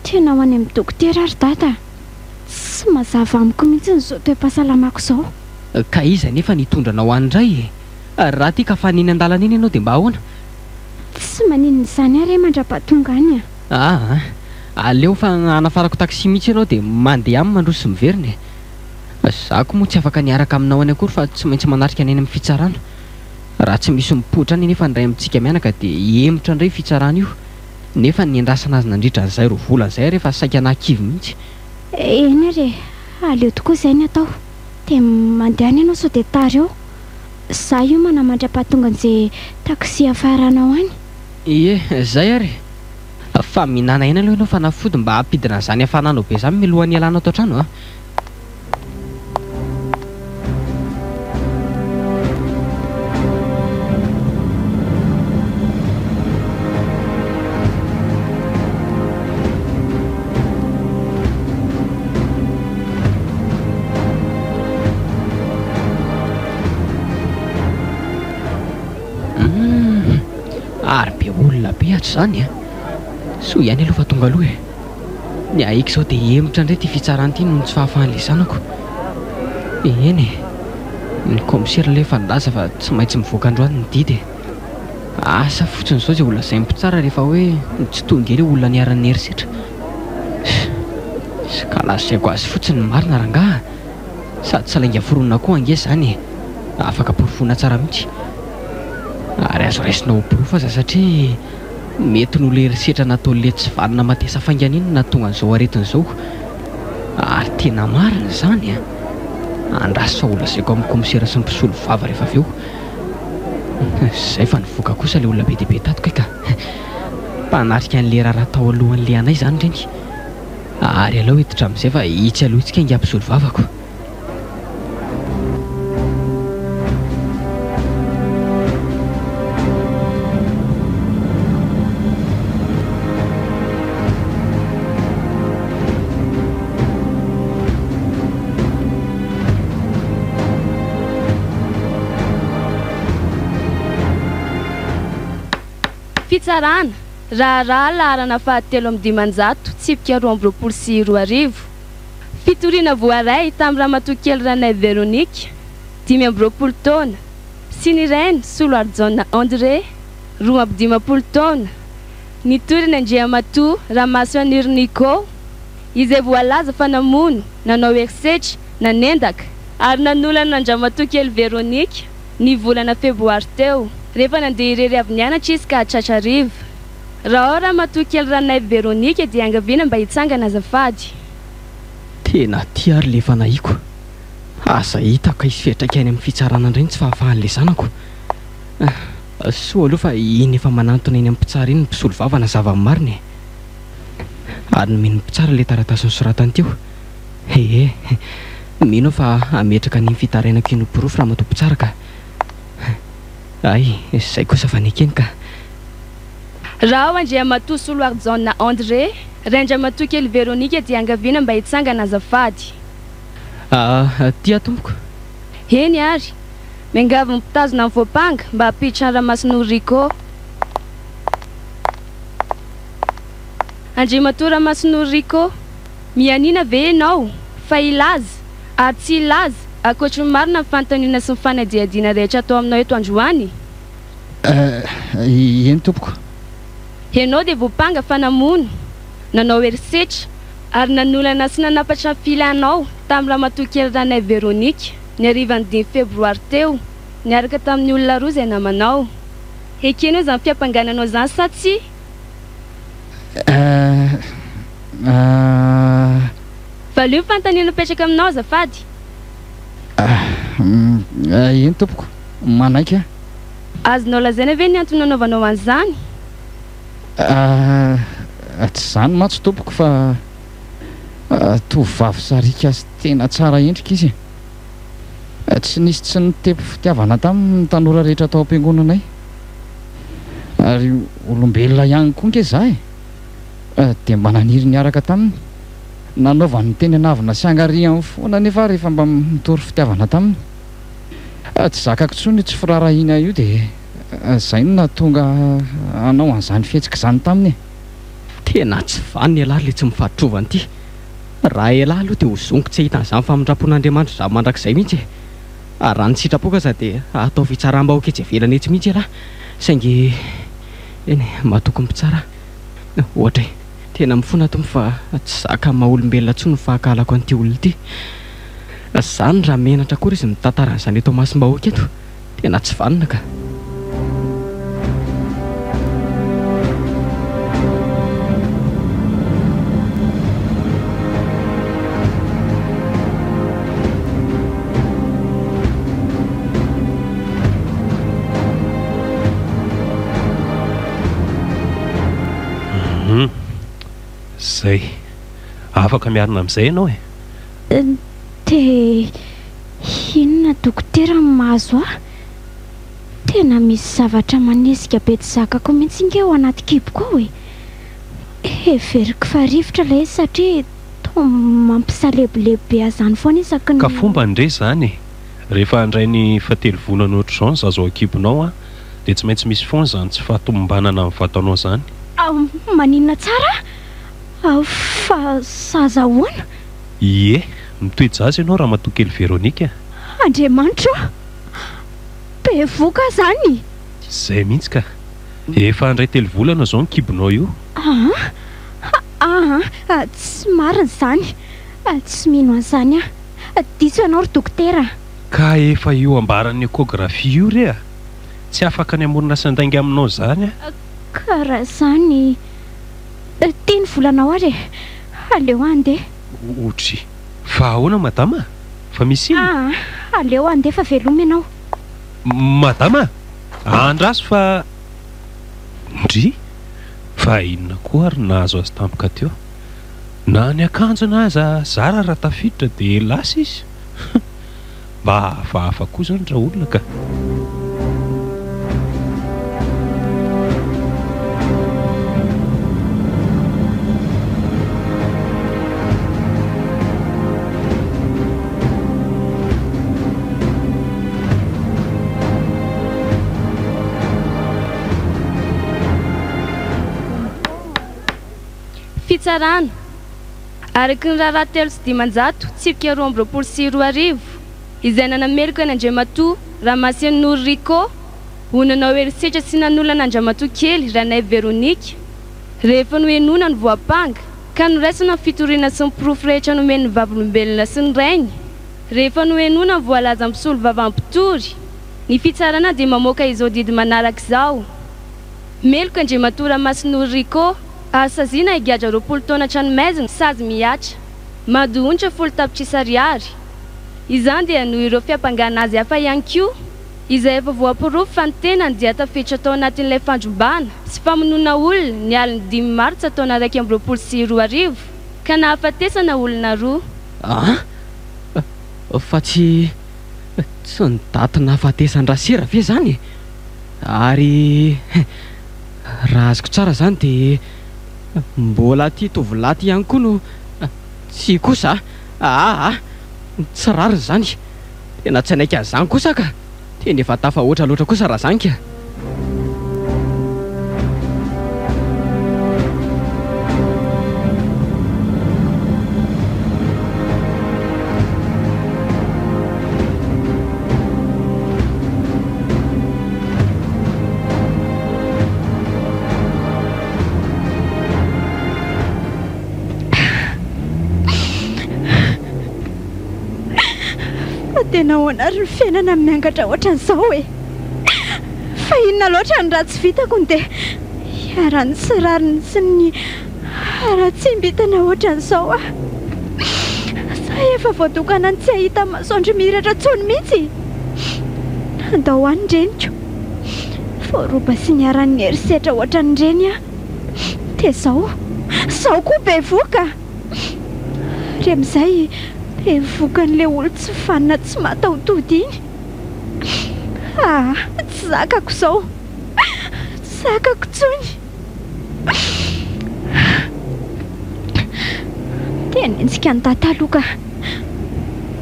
Tena ho any amin'ny dokotera ry tata. Tsy mazava amiko mihitsy n'izao toe-pahasalamako izao. Ka iza nefa nitondranao an'indray e. Raha tia ka faniny an-dalana iny ianao dia mba ahoana? Tsy maninona izany ary mandra-pahatonga any a. Aleo fa hanafarako taksi mihitsy ianao dia mandeha aminy mandroso miverina e. Zako moa tsy afaka niaraka aminao any akory fa tsy maintsy manarika any amin'ny fitsarana. Raha tsy misy mipoitra any nefa ndray amintsika mianaka dia emotra indray fitsarana io. Nefa ny andrasana azy nandritra an'izay ro vola izay rehefa saika nankivy mihitsy. Eny ary aleo tokoa izay ny atao. Dia mandeha any ianao sao dia tara eo. Za io manamandra-pahatonga an'izay taksi afaranao any. Ie, zay ary. Fa mihinana eny aloha ianao fanafody mba hampidina an'izany hafananao be izany milohan'ny alana ato an-trano ary be olona be atry izany so ihany aloha fa tonga aloha e. Ny aiko izao dia emotra indray ty fitsarana ity noho ny tsy fahafahan'ilay zanako. Eny e, ny komisera ilay efa nilaza fa tsy maintsy mivoaka androany ny didy. Asa fotsiny izao izay olona izay mpitsara rehefa hoe tsy tonga ilay olona niarany erisetra. Sy ka lazaiko azy fotsiny ny marina rangaha. Sady tsy lainga foronina koa ange izany e. Afaka porofona tsara mihitsy. Ary azo raisinao proof aza satria mety no le erisetra natao le tsy valina matesa fainganina na tonga an'izao aretin'izao. Ary tena marina izany andraso fa olona zaiko amin'ny komisera sy ny mpisolo vava rehefa avy eo. Zay fa nivoaka kosa le olona be dia be tatoko ka mpanarika an'le raha tao alohan'le anay izany ireny. Ary aleo hiditra amin'izay fa hitsy aloha itsika inga mpisolo vavako. Fitsarana raharaha laharana fahatelo amin'ny dimanjato tsipika 2024. Fitoriana voaray tamin'ny ramatoakely Ranay Veronika 5 taona sy ny Rainy Soloarjona André 12 taona. Nitorina Andriamatoa Ramasoanir Nico izay voalaza fa namono nanao erisetra nanendaka ary nanolana Andriamatoakely Veronika ny volana febroary teo rehefa nandeha irery avy nianatra izy ka Antsasarivo. Raha Ramatoakely Ranay Veronika dia angaviana mba hitsangana azafady. Tena tia ary le fanahiako. Asa hitako izy fetraka any amin'ny fitsarana indray tsy fahafahan'ilay zanako. Soa aloha fa iny efa manantona eny amin'ny mpitsara iny ny mpisolo vava na zava-marina. ary nomeno pitsara ilay taratasy nosoratany teo. Mino fa ametraka ny fitarainako ino porofo raha matopo tsara ka. Ay, izay kosa fa nikeny ka. Raha ao andrea matoa soloary Jauna André, rendra matoa kely Véronique dia angaviana mba hitsangana azafady. Tia tompoko. Eny ary, miangavy mipitazona amin'ny voapanga mba hapiditra ny Ramasin'olo Rico. Andre matoa Ramasin'olo Rico, mianina ve ianao? Fa ilaza, ary tsy ilaza, akoatry ny marina ny fanontaniana sy ny fanadihadiana rehetra atao aminao eto androany? Eny tompoko. Ianao dia voapanga fanamono, nanao herisetra, ary nanolana sy nanapatra ny filanao tamin'ny ramatoa kely ranay Véronique ny harivan'ny 10 febroary teo, niaraka tamin'ny olona roa izay namanao. Ekenao izany fiampangananao izany sa tsy? Valeo ny fanontaniana petraka aminao azafady. Eny tompoko, manaiky a. Azonao lazaina ve ny antony nanaovanao an'izany? Tsy izany matso tompoko fa tovovavy sarika sy tena tsara endrika izy. Tsy nisy tsy nitepo fitiavana tamin'ny tanora rehetra tao am-piangonanay. Ary olombelona ihany koa nke za dia mba naniry niaraka taminy. Nanaovany ny teny anavina sy angariany foana nefa rehefa mba mitory fitiavana taminy. Tsy zakako tsony tsy firarahina io dia izay no nahatonga anao an'izany fihetsika izany taminy. Tena tsy vany ialahy le tsy mifahatrovany ity. Raha ialahy aloha dia hozoniko tsy ahita an'izany famindrapon'Andriamanitra za mandrakizay mihitsy. Raha ny sitrapoka za dia atao fitsaram-bahoaka etsy ivelany etsy mihitsy ialahy. Saingy eny mahatoky mitsara. Ohatra tena mifona tompo fa tsy zaka maha-olombelona tsony fahakalako an'ity olona ity. Zany raha menatra kory izy mitantara an'izany eto masim-bahoaka eto, tena tsy vanina ka. Zay afaka miarina amin'izay ianao Dia inona dokotera mahazo aho? Tena misy zavatra manesika be tsy zakako mihitsy inge ao anaty kiboko ao Everiko fa rivotra ilay izy satria toa mampisalebolebe azany foana isaky ny... Ka fomba ndre zany rehefa handray ny fatelo volana ohatr'izao ny zazo akibonao dia tsy maintsy misy foana zany tsy fahatombanana amin'ny vatanao zany. Maninona tsara? Fa sazahoana? Ie, mitoejazy ianao raha matoa kely Véronique. Andriamanitra, be voka zany. Izay mihitsy ka. Efa handray telo volana zao ny kibonao io. Tsy marina izany. Tsy mino an'izany diso ianao ry dokotera. Ka efa io ambaran'ny échographie io re tsy afaka ny amorona sandainga aminao zany Karaha izany. Tiany volanao ary aleo andeha. Otry fa ahoana madama? Fa misy ino? Aleo andeha fa veloma ianao. Madama? Andraso fa ndry fa inona koa ary nahazo azy tampoka teo? Na ny akanjo na aza zara raha tafiditra dia lasa izy. Mba hafahafa koa zany raha olona ka. Fitsarana araky ny raharaha 3 sy 10 tsipika 20 sy 20 izay nanameloko ny Andriamatoa Ramasin'olo Rico ho nanao herisetra sy nanolana Andriamatoa kely ranay Véronique rehefa noenona ny voapanga ka noraisina ny fitoriana sy ny porofo rehetra nomeny ny vavolombelona sy ny rainy rehefa noenona ny voalaza misolo vavam-pitory ny fitsarana dia mamoaka izao didy manaraka izao. Meloko Andriamatoa Ramasin'olo Rico asaziana higadra 20 taona tranomaizina sady miatra madohonitra 10 tapitrisa ariary. Izany dia noho ireo fiampangana azy hafa ihany koa izay efa voaporofo fa ny tenany dia tafiditra tao anatin'ilay fandrombana sy famonoana olona ny aliny 5 martsa taona 2024 ka nahafatesana olona 2 fa tsy ny daty nahafatesan-drasera ve zany ary raha azoko tsara zany dia mbola ty tovolaty ihany koa no tsy kosa tsy rariny zany tena tsy naika azany kosa ka teny efa tafa oatra loatra kosa raha zany ka tena hoana ry ny fiainana miangatra ohatran'izao e fa inona loatra ny raha tsy vitako ny dia hiarany sy rariny sy ny ara-tsimbitana ohatran'izao sa efa voatokana ny tsy ahita masoandro mihiratra tsony mihitsy andao any reniko voaroba sy ny aran'ny herisetra ohatran'ireny dia zao koa be voka ry amin'izay be vokan'ilay olo tsy fanina tsy mataotody iny tsy zakako izao tsy zakako tsony tenentsika ny tataloka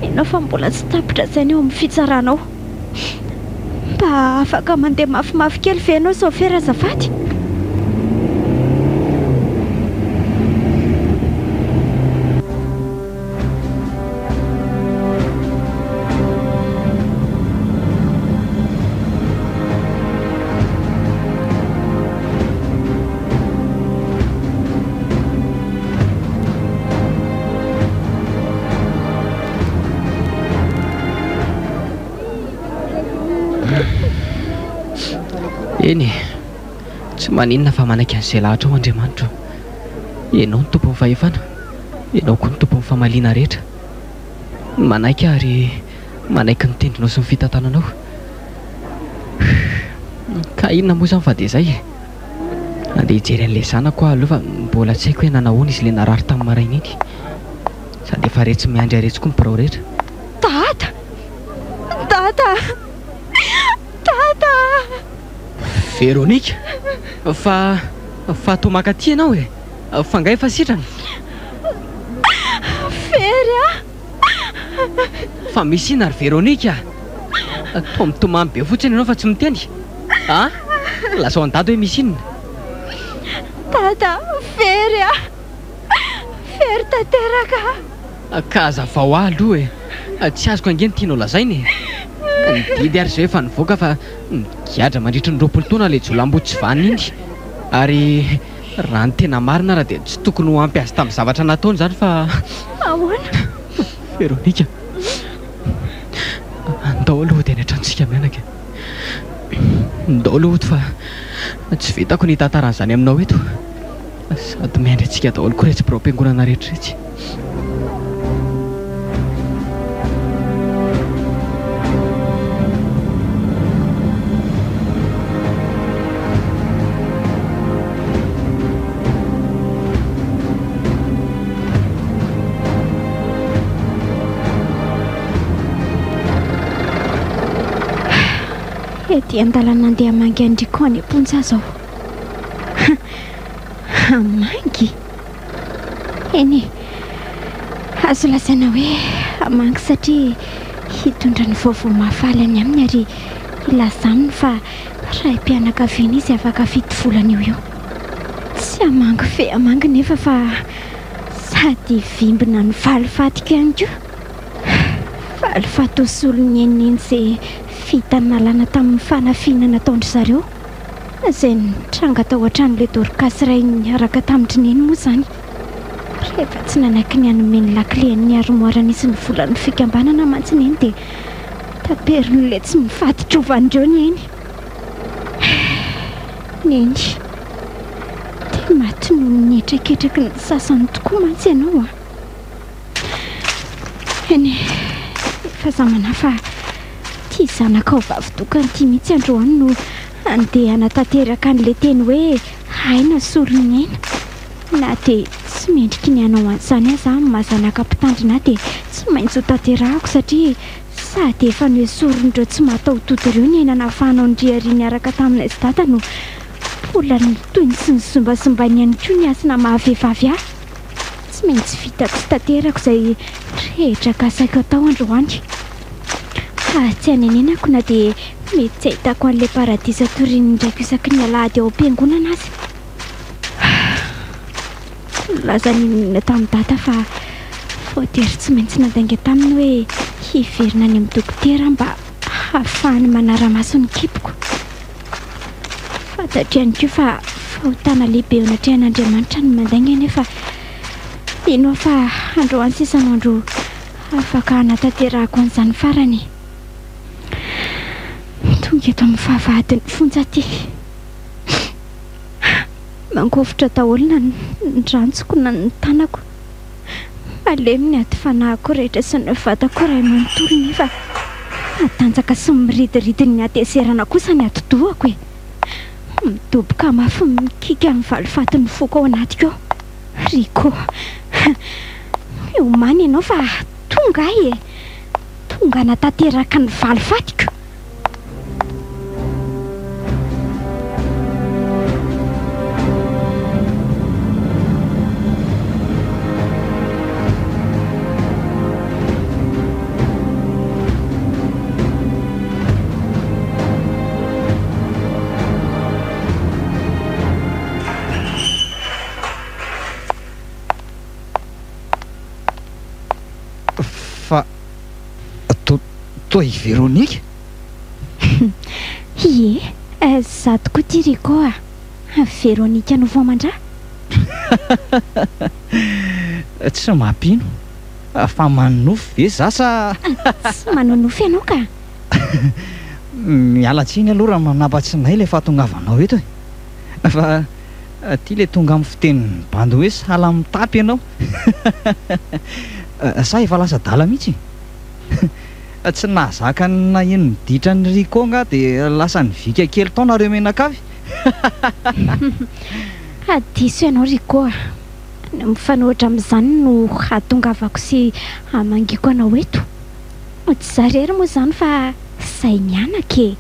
inao fa mbola tsy tapitra zainy eo amin'ny fitsaranao mba afaka mandeha mafimafy kely ve ianao sao fera azafady eny tsy maninona fa manaiky an'izay lahatra ao Andriamanitra ianao ny tompon'ny fahefana ianao koa ny tompon'ny famaliana rehetra manaiky ary manaiky ny tendrinao sy ny fitantananao ka inona moa zany fa dia izay andeha hijery an'ilay zanako aho aloha fa mbola tsy haiko hoe nanahoana izy ilay narary tamin'ny maraina iny sady efa retsy miandry aretsy koa ny birao rehetra Tata Veronika fa tomaka ty ianao e fa ngay fa sitrana fery fa misy ina ry Veronika tomitomamy be fotsiny ianao fa tsy miteny lazao andady hoe misy inona tata fery tanteraka ka azavao aho aloha e tsy azoko angeny tianao lazainy nididy ary zao efa nivoaka fa nigadra mandritry ny 20 taona ilay jolambo tsy vaniny iny ary raha ny tena marina raha dia tsy tokony ho ampy azy tamin'ny zavatra nataony zany fa ahoana Veronika andao aloha dia ny atrantsika mianaka ndao aloha oto fa tsy vitako ny tantaran'izany aminao eto sady miandry antsika daholo koa retsy birao-piangonana rehetra retsy ety an-dalana andeha mangy andriko any amponja zao amangy eny azo lazaina hoe amangy satria hitondra ny vaovao mahafaly any aminy ary ilazaniny fa raha impianakaviana izy afaka fito volana io tsy amangy fe amangy nefa fa sady vimbina ny valifatika ihany koa valifatosolo ny eniny izay fitana lana tamin'ny fanafinana nataondry zareo izay nitranga tao an-tran'ilay dorikasy iray niaraka tamin'ny neny moa zany rehefa tsy nanaiky ny anomeny laklean'ny armoiran'isy ny volan'ny fikambanana mantsiny eny dia taperon'ilay tsy mifatitrovandreo ny eny neny dia maty noho ny etraketraky ny sasany tokoa mantsy ianao eny efa zamana fa ty Ty zanaka ao vavy-tokana ty mihitsy androany no andeha hanatanteraka an'ilay teny hoe haina sorony ena. Na dia tsy mendriky ny anao an'izany aza ny mahazanaka mpitandrina dia tsy maintsy ho tanterahako satria sady efa ny hoe soron'ireo tsy matao toto ireo ny aina nahafahanao ndriary niaraka taminay sy dada no polany toy ny sy ny sombasombainy ihany koa ny asina mahavehivavy ahy. Tsy maintsy vitako sy tanterako izay rehetra kasaiko atao androany. Tsy hanenenako na dia mety tsy ahitako an'ilay paradisa toriany indraiky isaky ny alahady ao am-piangonana azy. Laza ninona tamin'ny data fa voatery tsy maintsy nandainga taminy hoe hiverina any amin'ny dokotera mba hahafahany manara-maso ny kipoko. Fantatrihany koa fa fahotana lehibe eo anatrehan'Andriamanitra no mandainga nefa ino fa androany sisan'andro afaka hanatanterahako an'izany farany. Tonga eto amin'ny fahavadiny fonja ty. Mangovitra daholo ny rantsoko na ny tanako. Malemy ny aty fanahako rehetra sy ny vatako ray manontolo nefa matanjaka sy miridiridi ny ateserana kosa ny atidohako e. Midoboka mafy mikika ny valifatin'ny foko ao anatiko ao. Riko, omany ianao fa tonga ahy e. Tonga hanatanteraka ny valifatiko. Toy Véronique? Ie, zato koa ty Riko a. Véronique no vao mandra. Tsy mampino. Fa manofo ve za sa? Tsy manonofo ianao ka. Miala tsiny aloha raha manampatsinay ilay fahatongavanao eto e. Fa ty ilay tonga amin'ny fitenin'ny bandy hoe sahala mitapy ianao. Sa efa lasa dala mihitsy. Tsy nahazaka na eno miditra ny Riko nga dia lasa nivika kely taonareo menakavy. Diso ianao Riko a. Mifanohitra amin'izany no hatongavako sy hamangiako anao eto. Tsy zarery moa izany fa izay mianaka e.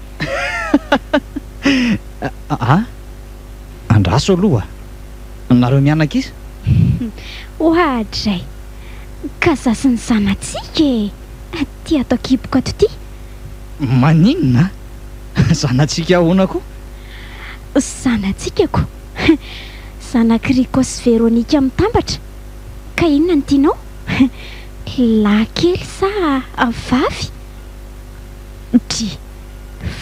Andraso aloha. Nareo mianaka izy? Ohatray. Ka zasy ny zanatsika e. Ty atao kipoko ato ty. Maninona? Zanatsika ahoana koa? Zanatsika ko. Zanaky Riko sy Véronique mitambatra. Ka inona ny tianao? Lahy kely sa vavy? Dry,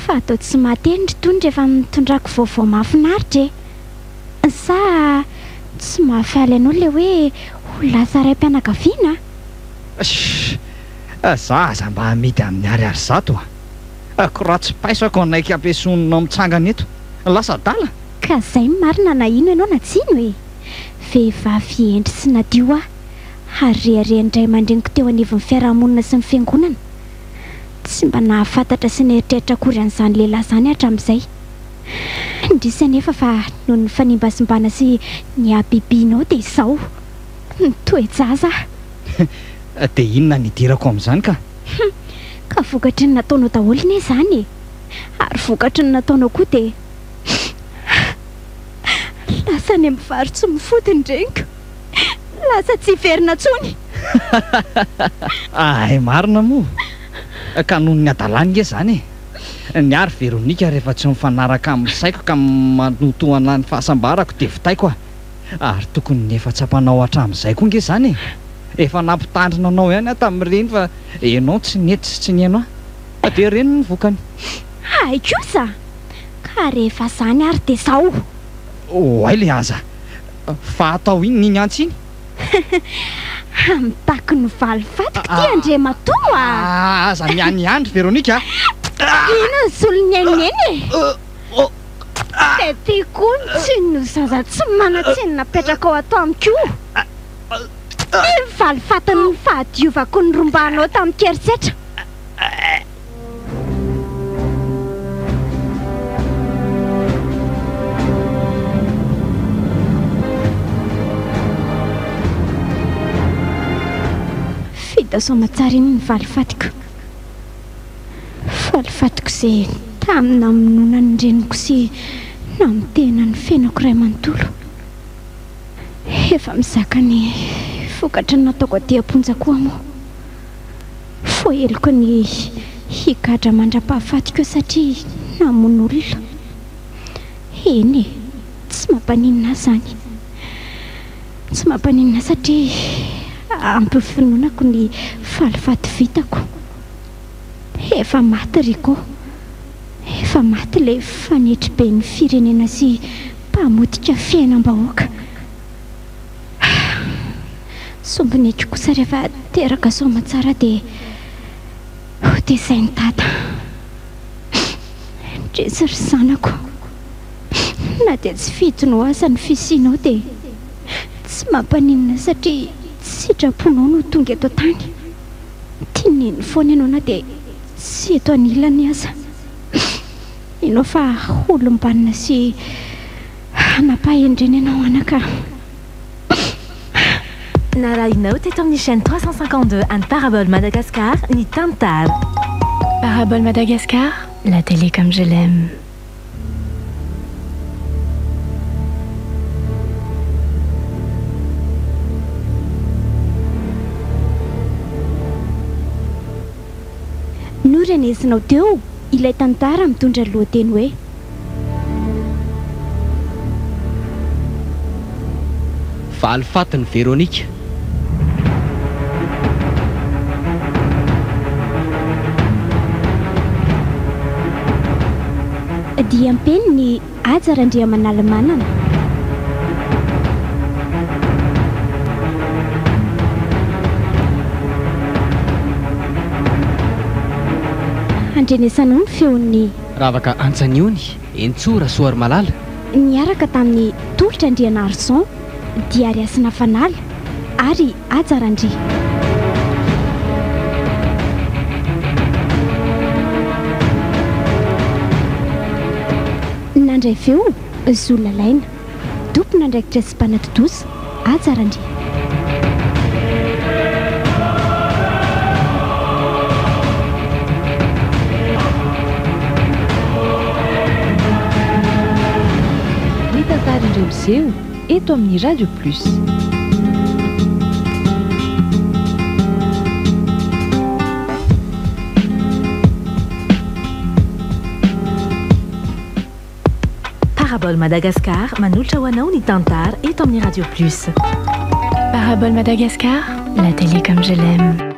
fa atao tsy matendry tony rehefa mitondrako vaovao mahafinaritra e. Sa tsy mahafaly anao le hoe ho lasa raim-pianakaviana? Zaza mba hamidy amin'ny ariary zato a. Ko raha tsy paisako anaiky ampiasonina mitsangana eto. Lasa dala. Ka zay marina na ino ianao na tsino e. Vehivavy endry sy nadio aho. Hareharehandray mandreniko teo anivon'ny fiarahamonina sy ny fiangonana. Tsy mba nahafantatra sy neritreritra akory an'izany lehilahy izany hatramin'izay. Indrisy anefa fa noho ny fanimbazimbana sy ny habibianao dia izao toe-jaza. Dia inona nidirako amin'izany ka? Ka vokatry ny nataonao daholo ne izany e. Ary vokatry ny nataonao koa dia lasa ny amin'ny vary tsy mifody ny reniko. Lasa tsy hiverina tsony. Marina moa. Ka noho ny adalany nge izany e. Niary Véronique rehefa tsy mifanaraka amin'ny saiko ka manotoana ny fahasambarako dia vitaiko ary tokony efa tsapanao hatramin'izay koa nge izany e. Efa nampitandrina anao ihany tamin'ireny fa ianao tsy nety sy tsy niaino aho. Dia ireny ny vokany. Hay kosa. Ka rehefa izany ary dia izao. Ay le aza. Fa atao iny niny antsy iny. Mitaky ny valifatiko ty Andriamatoa. Aza mianiandry Véronique a. Ino ny solony aineny e. Dia tiako tsy no zaza tsy mana-tsinona napetraka ao atao amiko. Valifatin'ny fahadiovako ny rombanao tamin'ny kerisetra. dasomatsara iny ny valifatiko izay tamina aminona ny reniko sy namitena ny fenako ray manontolo. Efa mizaka ny vokatra nataoko aty-amponja koa moa. Foeloko ny higadra mandra-pahafatiko satria namono olona. Eny tsy mampaninina zany. Tsy mampaninina satria ampy finonako ny falifaty vitako. Efa maty riko. Efa maty ilay fanetry be ny firenena sy mpamotika fiainam-bahoaka. Sombineko kosa rehefa teraka somatsara dia izay ny tata. Ndresy ry zanako, na dia tsy fidinao aza ny fisianao dia tsy mampaninina satria sitraponao no tonga eto tany. Tininy foana ianao na dia tsy eto anilany aza. Ianao fa olom-banina sy anampahendreny ianao anaka. Narainao teto amin'ny chaîne 352 Anne Parabole Madagascar ni Tantal. Parabole Madagascar, la télé comme je l'aime. Norenezinao teo ilay tantara mitondra lohateny hoe Valifatiny Véronika. dia ampeny ny ajarandriamanalamanana. Andrenesanao ny feon'ny Ravaka Antsaniony, Entsora Soary Malala. niaraka tamin'ny tolotra Andriana Arson, Diary Asina Fanala ary Ajarandria. Nandray feo Zolalaina, tompona ndraikitra sy mpanatotosa Ajarandria. Ny tantaran'ireo mseho eto amin'ny Radio Plus. Parabole Madagascar, manolotra ho anao ny tantara eto amin'ny Radio Plus. Parabole Madagascar, la télé comme je l'aime.